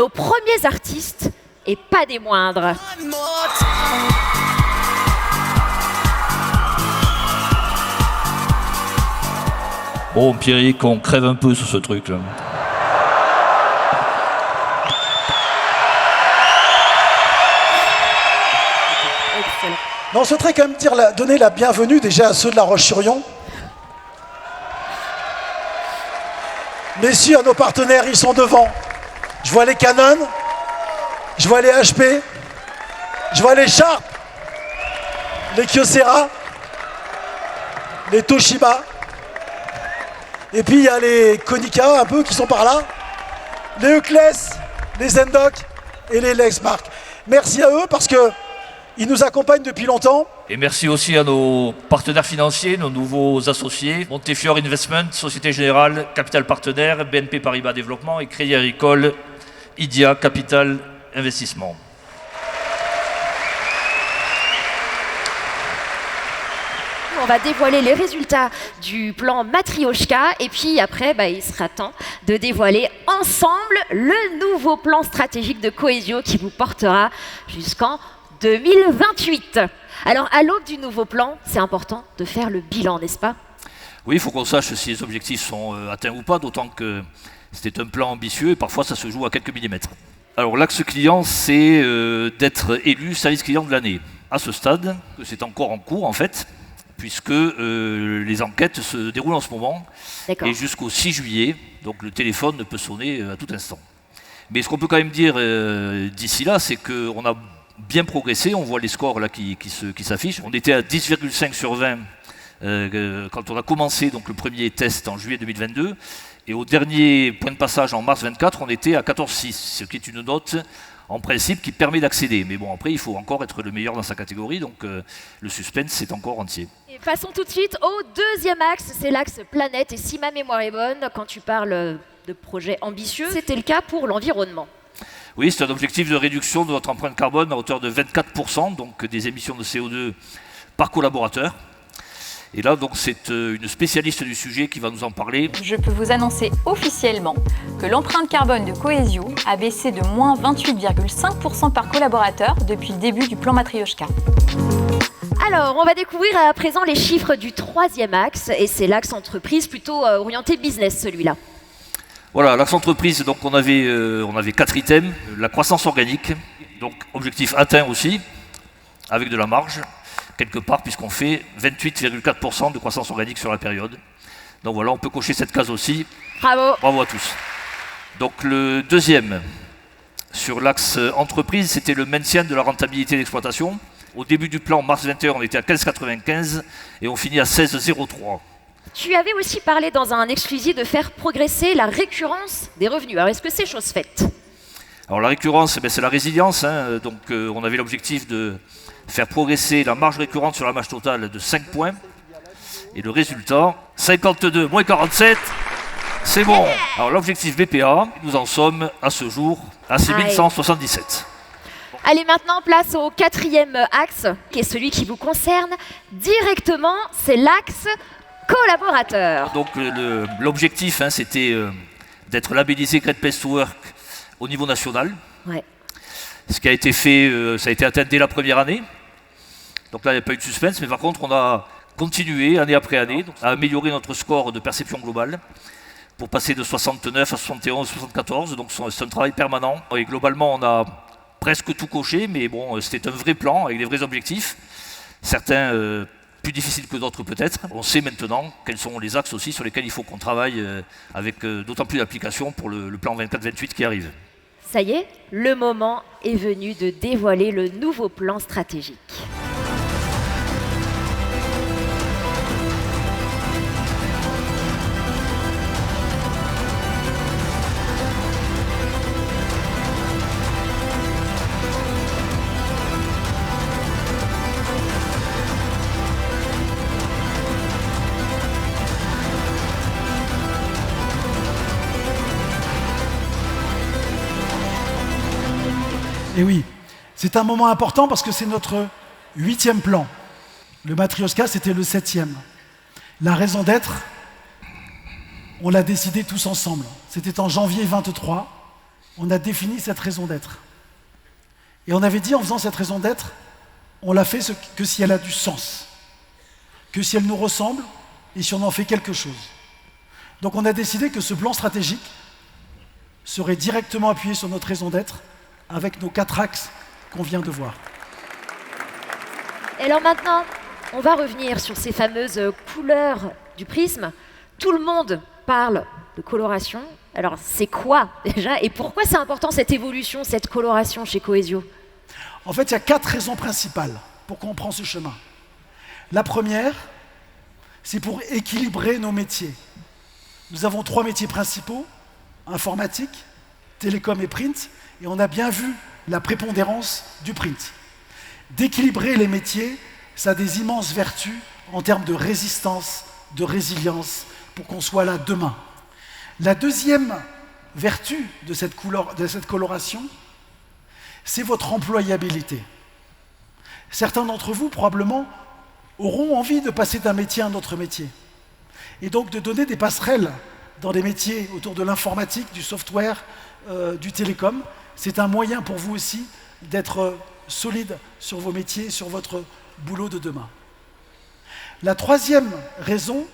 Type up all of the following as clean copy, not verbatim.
nos premiers artistes, et pas des moindres. Bon, Pierrick, on crève un peu sur ce truc-là. Non, on souhaiterait quand même donner la bienvenue déjà à ceux de La Roche-sur-Yon. Messieurs, à nos partenaires, ils sont devant. Je vois les Canon, je vois les HP, je vois les Sharp, les Kyocera, les Toshiba. Et puis il y a les Konica un peu qui sont par là, les Euclès, les Zendoc et les Lexmark. Merci à eux parce qu'ils nous accompagnent depuis longtemps. Et merci aussi à nos partenaires financiers, nos nouveaux associés, Montefiore Investment, Société Générale, Capital Partenaire, BNP Paribas Développement et Crédit Agricole, Idia Capital Investissement. On va dévoiler les résultats du plan Matryoshka et puis après, il sera temps de dévoiler ensemble le nouveau plan stratégique de Cohesio qui vous portera jusqu'en 2028. Alors, à l'aube du nouveau plan, c'est important de faire le bilan, n'est-ce pas? Oui, il faut qu'on sache si les objectifs sont atteints ou pas, d'autant que c'était un plan ambitieux et parfois ça se joue à quelques millimètres. Alors, l'axe client, c'est d'être élu service client de l'année. À ce stade, c'est encore en cours en fait, puisque les enquêtes se déroulent en ce moment et jusqu'au 6 juillet, donc le téléphone peut sonner à tout instant. Mais ce qu'on peut quand même dire d'ici là, c'est qu'on a bien progressé, on voit les scores là qui s'affichent. On était à 10,5 sur 20 quand on a commencé donc, le premier test en juillet 2022, et au dernier point de passage en mars 24, on était à 14,6, ce qui est une note en principe qui permet d'accéder. Mais bon, après, il faut encore être le meilleur dans sa catégorie, donc le suspense, c'est encore entier. Et passons tout de suite au deuxième axe, c'est l'axe planète. Et si ma mémoire est bonne, quand tu parles de projets ambitieux, c'était le cas pour l'environnement. Oui, c'est un objectif de réduction de notre empreinte carbone à hauteur de 24%, donc des émissions de CO2 par collaborateur. Et là, donc, c'est une spécialiste du sujet qui va nous en parler. Je peux vous annoncer officiellement que l'empreinte carbone de Cohesio a baissé de moins 28,5% par collaborateur depuis le début du plan Matryoshka. Alors, on va découvrir à présent les chiffres du troisième axe, et c'est l'axe entreprise plutôt orienté business, celui-là. Voilà, l'axe entreprise, donc on avait 4 items. La croissance organique, donc objectif atteint aussi, avec de la marge, quelque part, puisqu'on fait 28,4% de croissance organique sur la période. Donc voilà, on peut cocher cette case aussi. Bravo. Bravo à tous. Donc le deuxième, sur l'axe entreprise, c'était le maintien de la rentabilité d'exploitation. Au début du plan, mars 21, on était à 15,95 et on finit à 16,03. Tu avais aussi parlé dans un exclusif de faire progresser la récurrence des revenus. Alors, est-ce que c'est chose faite? Alors la récurrence, c'est la résilience. Donc on avait l'objectif de faire progresser la marge récurrente sur la marge totale de 5 points. Et le résultat, 52 moins 47, c'est bon. Alors l'objectif BPA, nous en sommes à ce jour à 6177. Allez, maintenant, place au quatrième axe, qui est celui qui vous concerne directement, c'est l'axe collaborateur. Donc l'objectif, c'était d'être labellisé Great Place to Work au niveau national. Ouais. Ce qui a été fait, ça a été atteint dès la première année. Donc là, il n'y a pas eu de suspense, mais par contre, on a continué année après année à améliorer notre score de perception globale pour passer de 69 à 71, 74. Donc c'est un travail permanent. Et globalement, on a presque tout coché, mais bon, c'était un vrai plan avec des vrais objectifs. Certains plus difficiles que d'autres peut-être. On sait maintenant quels sont les axes aussi sur lesquels il faut qu'on travaille avec d'autant plus d'application pour le plan 24-28 qui arrive. Ça y est, le moment est venu de dévoiler le nouveau plan stratégique. Et oui, c'est un moment important parce que c'est notre 8e plan. Le Matryoshka, c'était le 7e. La raison d'être, on l'a décidé tous ensemble. C'était en janvier 23. on a défini cette raison d'être. Et on avait dit, en faisant cette raison d'être, on l'a fait que si elle a du sens, que si elle nous ressemble et si on en fait quelque chose. Donc on a décidé que ce plan stratégique serait directement appuyé sur notre raison d'être avec nos 4 axes qu'on vient de voir. Et alors maintenant, on va revenir sur ces fameuses couleurs du prisme. Tout le monde parle de coloration. Alors c'est quoi déjà et pourquoi c'est important cette évolution, cette coloration chez Cohesio? En fait, il y a 4 raisons principales pour qu'on prenne ce chemin. La première, c'est pour équilibrer nos métiers. Nous avons 3 métiers principaux, informatique, télécom et print, et on a bien vu la prépondérance du print. D'équilibrer les métiers, ça a des immenses vertus en termes de résistance, de résilience, pour qu'on soit là demain. La deuxième vertu de cette coloration, c'est votre employabilité. Certains d'entre vous, probablement, auront envie de passer d'un métier à un autre métier. Et donc de donner des passerelles dans les métiers autour de l'informatique, du software, du télécom. C'est un moyen pour vous aussi d'être solide sur vos métiers, sur votre boulot de demain. La troisième raison,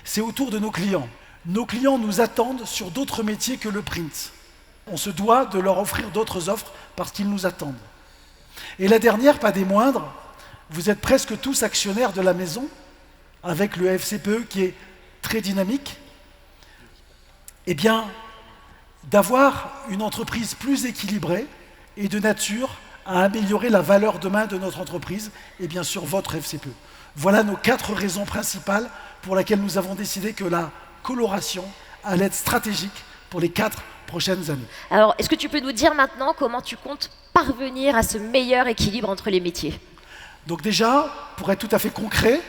c'est autour de nos clients. Nos clients nous attendent sur d'autres métiers que le print. On se doit de leur offrir d'autres offres parce qu'ils nous attendent. Et la dernière, pas des moindres, vous êtes presque tous actionnaires de la maison, avec le FCPE qui est très dynamique. Eh bien, d'avoir une entreprise plus équilibrée et de nature à améliorer la valeur demain de notre entreprise et bien sûr votre FCPE. Voilà nos 4 raisons principales pour lesquelles nous avons décidé que la coloration allait être stratégique pour les 4 prochaines années. Alors, est-ce que tu peux nous dire maintenant comment tu comptes parvenir à ce meilleur équilibre entre les métiers? Donc déjà, pour être tout à fait concret,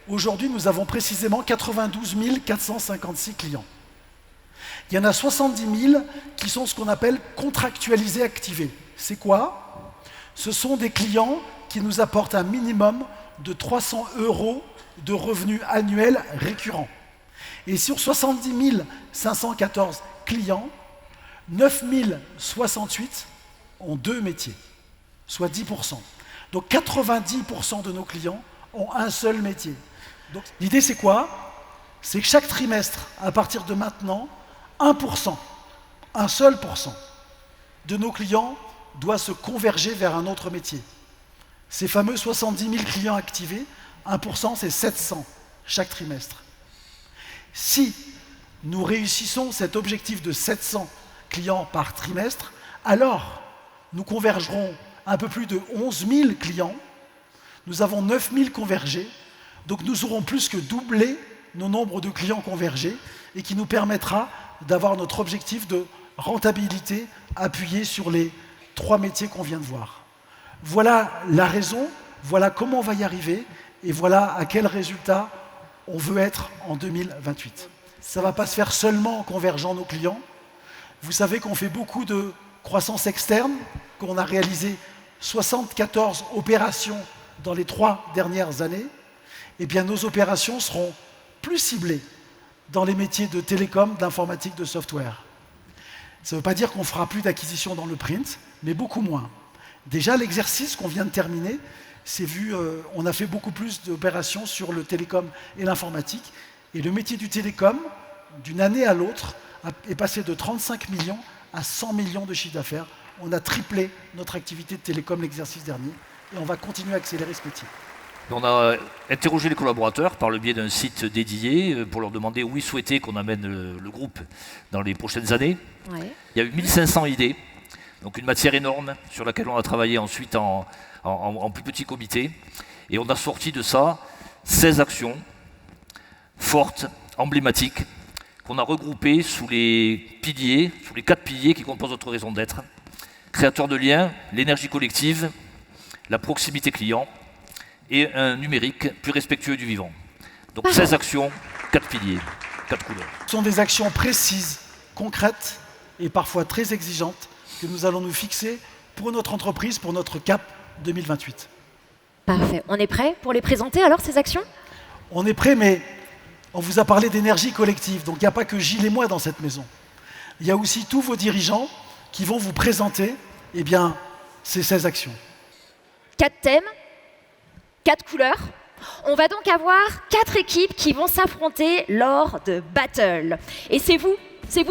aujourd'hui nous avons précisément 92 456 clients. Il y en a 70 000 qui sont ce qu'on appelle contractualisés activés. C'est quoi? Ce sont des clients qui nous apportent un minimum de 300 € de revenus annuels récurrents. Et sur 70 514 clients, 9 068 ont 2 métiers, soit 10%. Donc 90% de nos clients ont un seul métier. Donc l'idée c'est quoi? C'est que chaque trimestre, à partir de maintenant, 1%, un seul pourcent de nos clients doit se converger vers un autre métier. Ces fameux 70 000 clients activés, 1% c'est 700 chaque trimestre. Si nous réussissons cet objectif de 700 clients par trimestre, alors nous convergerons un peu plus de 11 000 clients, nous avons 9 000 convergés, donc nous aurons plus que doublé nos nombres de clients convergés et qui nous permettra d'avoir notre objectif de rentabilité appuyé sur les 3 métiers qu'on vient de voir. Voilà la raison, voilà comment on va y arriver et voilà à quel résultat on veut être en 2028. Ça ne va pas se faire seulement en convergeant nos clients. Vous savez qu'on fait beaucoup de croissance externe, qu'on a réalisé 74 opérations dans les 3 dernières années. Eh bien, nos opérations seront plus ciblées dans les métiers de télécom, d'informatique, de software. Ça ne veut pas dire qu'on ne fera plus d'acquisition dans le print, mais beaucoup moins. Déjà, l'exercice qu'on vient de terminer, on a fait beaucoup plus d'opérations sur le télécom et l'informatique. Et le métier du télécom, d'une année à l'autre, est passé de 35 millions à 100 millions de chiffre d'affaires. On a triplé notre activité de télécom l'exercice dernier et on va continuer à accélérer ce métier. On a interrogé les collaborateurs par le biais d'un site dédié pour leur demander où ils souhaitaient qu'on amène le groupe dans les prochaines années. Ouais. Il y a eu 1500 idées, donc une matière énorme sur laquelle on a travaillé ensuite en plus petit comité. Et on a sorti de ça 16 actions fortes, emblématiques, qu'on a regroupées sous les 4 piliers qui composent notre raison d'être. Créateur de liens, l'énergie collective, la proximité client, et un numérique plus respectueux du vivant. Donc 16 actions, 4 piliers, 4 couleurs. Ce sont des actions précises, concrètes et parfois très exigeantes que nous allons nous fixer pour notre entreprise, pour notre cap 2028. Parfait. On est prêt pour les présenter alors, ces actions? On est prêt, mais on vous a parlé d'énergie collective. Donc il n'y a pas que Gilles et moi dans cette maison. Il y a aussi tous vos dirigeants qui vont vous présenter eh bien, ces 16 actions. 4 thèmes, 4 couleurs. On va donc avoir 4 équipes qui vont s'affronter lors de battle. Et c'est vous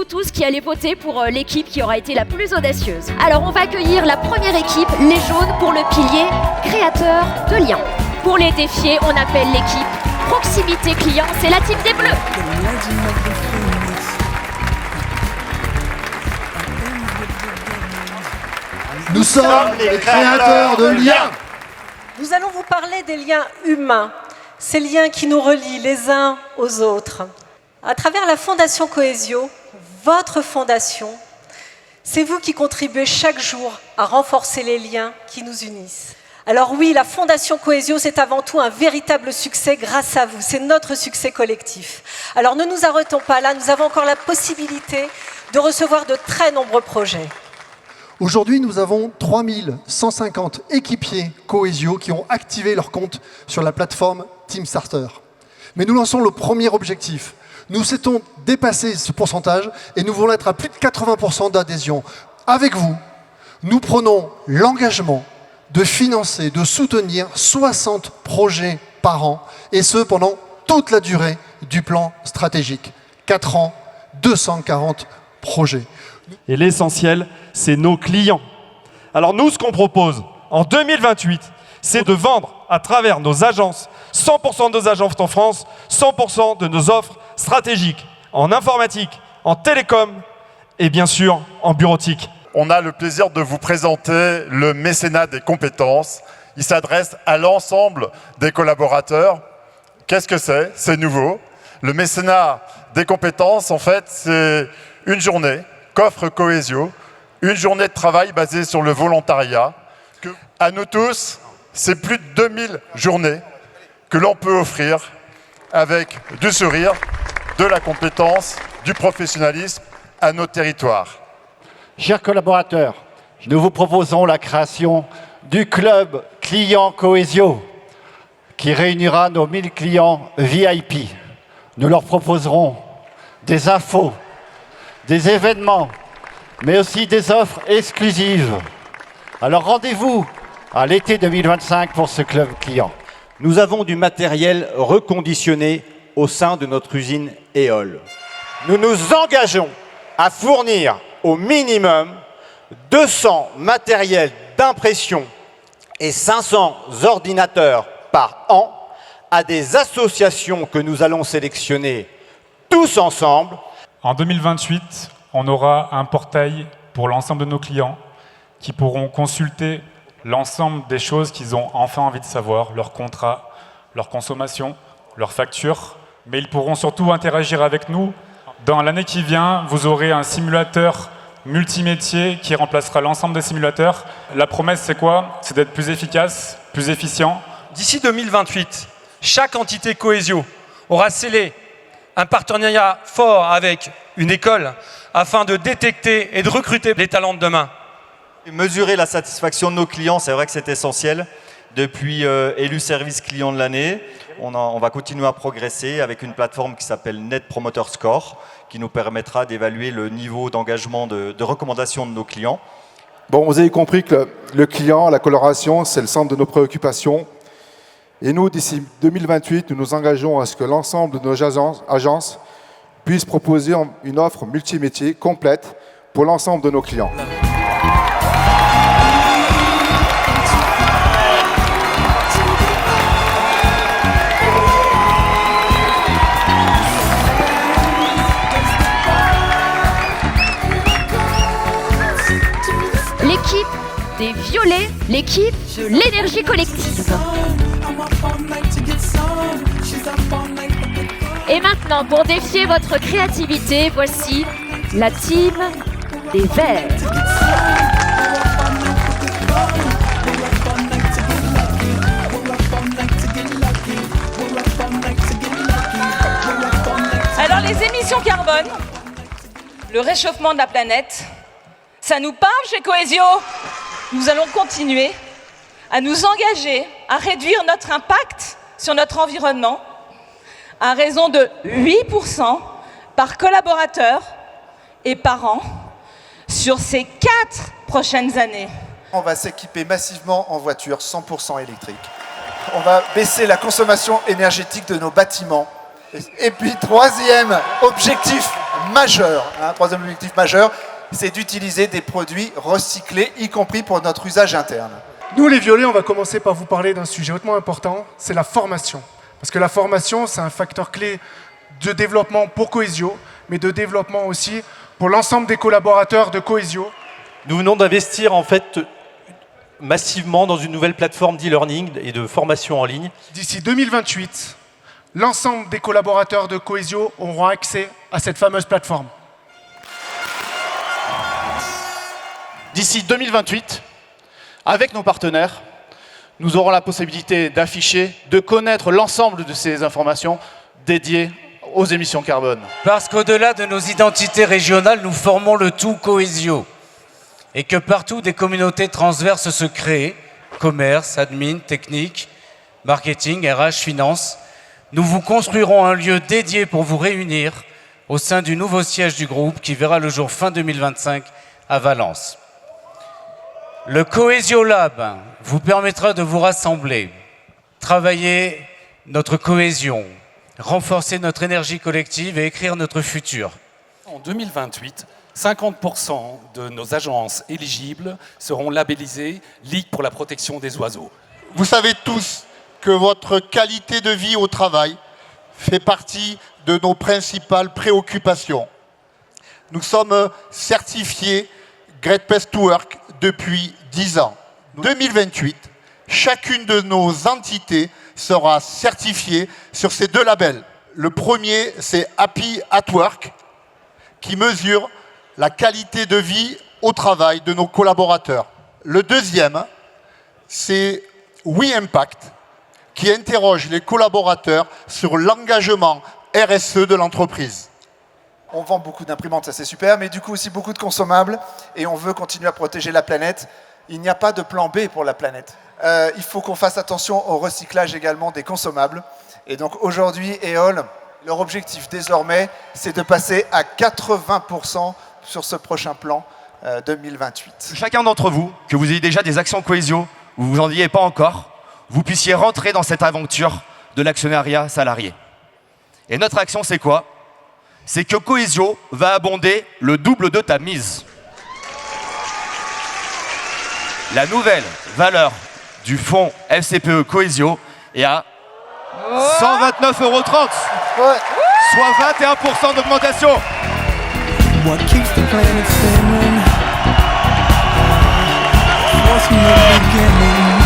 tous qui allez voter pour l'équipe qui aura été la plus audacieuse. Alors on va accueillir la première équipe, les jaunes, pour le pilier créateur de liens. Pour les défier, on appelle l'équipe proximité client, c'est la team des bleus. Nous sommes les créateurs de liens. Nous allons vous parler des liens humains, ces liens qui nous relient les uns aux autres. À travers la Fondation Cohesio, votre fondation, c'est vous qui contribuez chaque jour à renforcer les liens qui nous unissent. Alors oui, la Fondation Cohesio, c'est avant tout un véritable succès grâce à vous. C'est notre succès collectif. Alors ne nous arrêtons pas là, nous avons encore la possibilité de recevoir de très nombreux projets. Aujourd'hui, nous avons 3150 équipiers Cohesio qui ont activé leur compte sur la plateforme TeamStarter. Mais nous lançons le premier objectif. Nous souhaitons dépasser ce pourcentage et nous voulons être à plus de 80% d'adhésion. Avec vous, nous prenons l'engagement de financer, de soutenir 60 projets par an, et ce pendant toute la durée du plan stratégique. 4 ans, 240 projets. Et l'essentiel, c'est nos clients. Alors nous, ce qu'on propose en 2028, c'est de vendre à travers nos agences, 100% de nos agences en France, 100% de nos offres stratégiques en informatique, en télécom et bien sûr en bureautique. On a le plaisir de vous présenter le mécénat des compétences. Il s'adresse à l'ensemble des collaborateurs. Qu'est-ce que c'est? C'est nouveau. Le mécénat des compétences, en fait, c'est une journée qu'offre Cohesio, une journée de travail basée sur le volontariat. À nous tous, c'est plus de 2000 journées que l'on peut offrir avec du sourire, de la compétence, du professionnalisme à nos territoires. Chers collaborateurs, nous vous proposons la création du club client Cohesio qui réunira nos 1000 clients VIP. Nous leur proposerons des infos, des événements, mais aussi des offres exclusives. Alors rendez-vous à l'été 2025 pour ce club client. Nous avons du matériel reconditionné au sein de notre usine Éole. Nous nous engageons à fournir au minimum 200 matériels d'impression et 500 ordinateurs par an à des associations que nous allons sélectionner tous ensemble. En 2028, on aura un portail pour l'ensemble de nos clients qui pourront consulter l'ensemble des choses qu'ils ont enfin envie de savoir, leurs contrats, leurs consommations, leurs factures, mais ils pourront surtout interagir avec nous. Dans l'année qui vient, vous aurez un simulateur multimétier qui remplacera l'ensemble des simulateurs. La promesse, c'est quoi? C'est d'être plus efficace, plus efficient. D'ici 2028, chaque entité Cohesio aura scellé un partenariat fort avec une école afin de détecter et de recruter les talents de demain. Mesurer la satisfaction de nos clients, c'est vrai que c'est essentiel. Depuis élu service client de l'année, on va continuer à progresser avec une plateforme qui s'appelle Net Promoter Score, qui nous permettra d'évaluer le niveau d'engagement de recommandation de nos clients. Bon, vous avez compris que le client, la coloration, c'est le centre de nos préoccupations. Et nous, d'ici 2028, nous nous engageons à ce que l'ensemble de nos agences puissent proposer une offre multimétier complète pour l'ensemble de nos clients. L'équipe des violets, l'équipe de l'énergie collective. Et maintenant, pour défier votre créativité, voici la team des verts. Alors les émissions carbone, le réchauffement de la planète, ça nous parle chez Cohesio. Nous allons continuer à nous engager à réduire notre impact sur notre environnement à raison de 8% par collaborateur et par an sur sur ces 4 prochaines années. On va s'équiper massivement en voitures 100% électriques. On va baisser la consommation énergétique de nos bâtiments. Et puis, troisième objectif majeur, c'est d'utiliser des produits recyclés, y compris pour notre usage interne. Nous, les violets, on va commencer par vous parler d'un sujet hautement important, c'est la formation. Parce que la formation, c'est un facteur clé de développement pour Coesio, mais de développement aussi pour l'ensemble des collaborateurs de Coesio. Nous venons d'investir en fait massivement dans une nouvelle plateforme d'e-learning et de formation en ligne. D'ici 2028, l'ensemble des collaborateurs de Coesio auront accès à cette fameuse plateforme. D'ici 2028, avec nos partenaires, nous aurons la possibilité d'afficher, de connaître l'ensemble de ces informations dédiées aux émissions carbone. Parce qu'au-delà de nos identités régionales, nous formons le tout Coesio. Et que partout des communautés transverses se créent, commerce, admin, technique, marketing, RH, finance, nous vous construirons un lieu dédié pour vous réunir au sein du nouveau siège du groupe qui verra le jour fin 2025 à Valence. Le Coesio Lab vous permettra de vous rassembler, travailler notre cohésion, renforcer notre énergie collective et écrire notre futur. En 2028, 50% de nos agences éligibles seront labellisées Ligue pour la protection des oiseaux. Vous savez tous que votre qualité de vie au travail fait partie de nos principales préoccupations. Nous sommes certifiés Great Place to Work depuis 10 ans. 2028, chacune de nos entités sera certifiée sur ces 2 labels. Le premier, c'est Happy at Work, qui mesure la qualité de vie au travail de nos collaborateurs. Le deuxième, c'est We Impact, qui interroge les collaborateurs sur l'engagement RSE de l'entreprise. On vend beaucoup d'imprimantes, ça c'est super, mais du coup aussi beaucoup de consommables, et on veut continuer à protéger la planète. Il n'y a pas de plan B pour la planète. Il faut qu'on fasse attention au recyclage également des consommables. Et donc aujourd'hui, EOL, leur objectif désormais, c'est de passer à 80% sur ce prochain plan 2028. Chacun d'entre vous, que vous ayez déjà des actions Coesio ou vous n'en ayez pas encore, vous puissiez rentrer dans cette aventure de l'actionnariat salarié. Et notre action, c'est quoi? C'est que Coesio va abonder le double de ta mise. La nouvelle valeur du fonds FCPE Coesio est à 129,30 €, soit 21% d'augmentation. What keeps the planet spinning? What's from the beginning?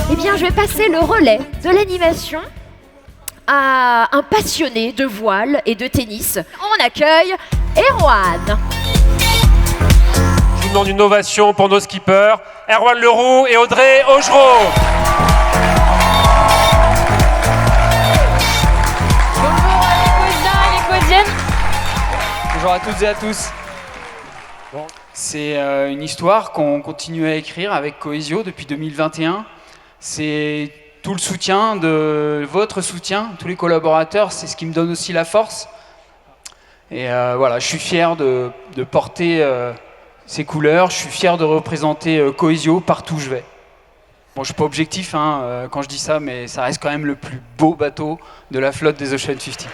Eh bien, je vais passer le relais de l'animation à un passionné de voile et de tennis. On accueille Erwan. Je vous demande une ovation pour nos skippers, Erwan Leroux et Audrey Augereau. Bonjour les Coésiens et les Coésiennes. Bonjour à toutes et à tous. C'est une histoire qu'on continue à écrire avec Coesio depuis 2021. C'est tout le soutien, votre soutien, tous les collaborateurs, c'est ce qui me donne aussi la force. Et voilà, je suis fier de porter ces couleurs, je suis fier de représenter Coesio partout où je vais. Bon, je suis pas objectif quand je dis ça, mais ça reste quand même le plus beau bateau de la flotte des Ocean 50.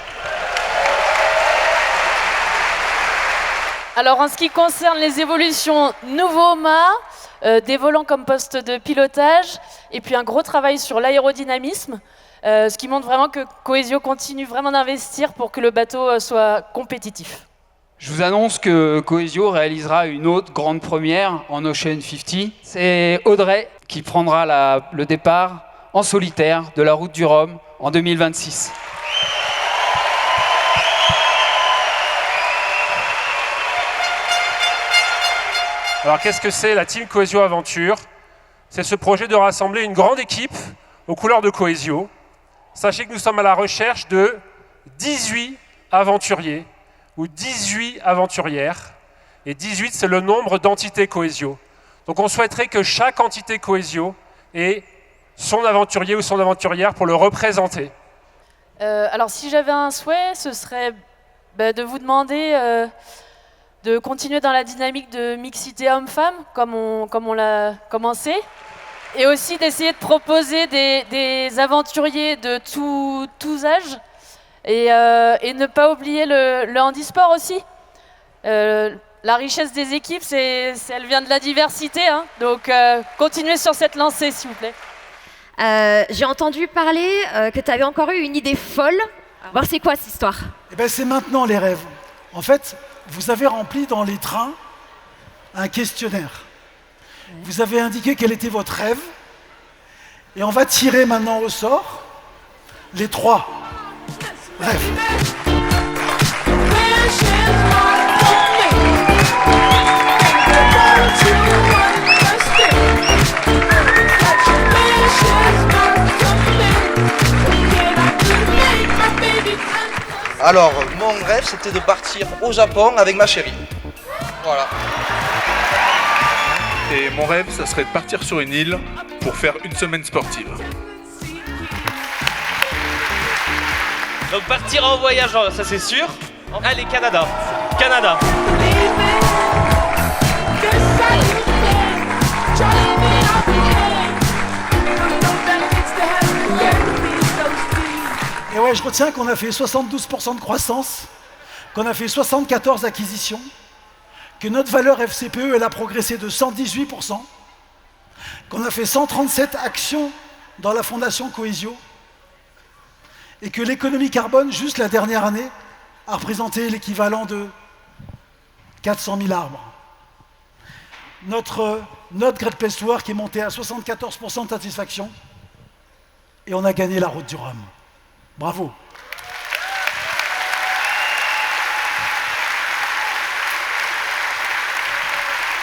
Alors en ce qui concerne les évolutions, nouveau mât, des volants comme poste de pilotage et puis un gros travail sur l'aérodynamisme, ce qui montre vraiment que Coesio continue vraiment d'investir pour que le bateau soit compétitif. Je vous annonce que Coesio réalisera une autre grande première en Ocean 50. C'est Audrey qui prendra le départ en solitaire de la route du Rhum en 2026. Alors qu'est-ce que c'est la Team Cohesio Aventure? C'est ce projet de rassembler une grande équipe aux couleurs de Cohesio. Sachez que nous sommes à la recherche de 18 aventuriers ou 18 aventurières. Et 18, c'est le nombre d'entités Cohesio. Donc on souhaiterait que chaque entité Cohesio ait son aventurier ou son aventurière pour le représenter. Alors si j'avais un souhait, ce serait de vous demander de continuer dans la dynamique de mixité homme-femme, comme on l'a commencé, et aussi d'essayer de proposer des aventuriers de tous âges, et ne pas oublier le handisport aussi. La richesse des équipes, elle vient de la diversité, hein, donc continuez sur cette lancée, s'il vous plaît. J'ai entendu parler que tu avais encore eu une idée folle. Alors c'est quoi cette histoire? Eh ben, c'est maintenant les rêves. En fait, vous avez rempli dans les trains un questionnaire. Vous avez indiqué quel était votre rêve. Et on va tirer maintenant au sort les 3 rêves. Alors, mon rêve, c'était de partir au Japon avec ma chérie. Voilà. Et mon rêve, ça serait de partir sur une île pour faire une semaine sportive. Donc partir en voyage, ça c'est sûr. Allez, Canada. Canada. Et ouais, je retiens qu'on a fait 72% de croissance, qu'on a fait 74 acquisitions, que notre valeur FCPE, elle a progressé de 118%, qu'on a fait 137 actions dans la fondation Cohesio, et que l'économie carbone, juste la dernière année, a représenté l'équivalent de 400 000 arbres. Notre note Great Place to Work est montée à 74% de satisfaction, et on a gagné la route du Rhum. Bravo.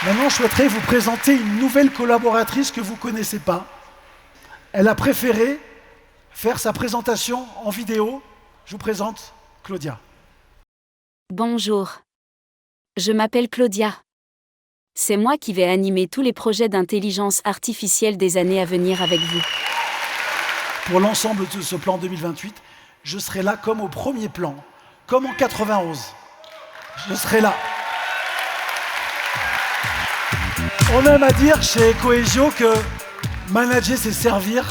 Maintenant, je souhaiterais vous présenter une nouvelle collaboratrice que vous ne connaissez pas. Elle a préféré faire sa présentation en vidéo. Je vous présente Claudia. Bonjour. Je m'appelle Claudia. C'est moi qui vais animer tous les projets d'intelligence artificielle des années à venir avec vous. Pour l'ensemble de ce plan 2028, je serai là comme au premier plan, comme en 91. Je serai là. On aime à dire chez Cohesio que manager, c'est servir.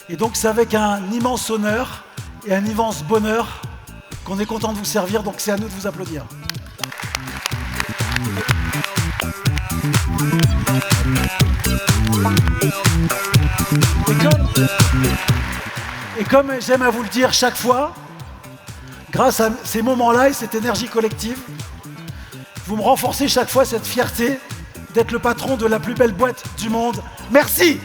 Et donc c'est avec un immense honneur et un immense bonheur qu'on est content de vous servir. Donc c'est à nous de vous applaudir. Et comme j'aime à vous le dire chaque fois, grâce à ces moments-là et cette énergie collective, vous me renforcez chaque fois cette fierté d'être le patron de la plus belle boîte du monde. Merci!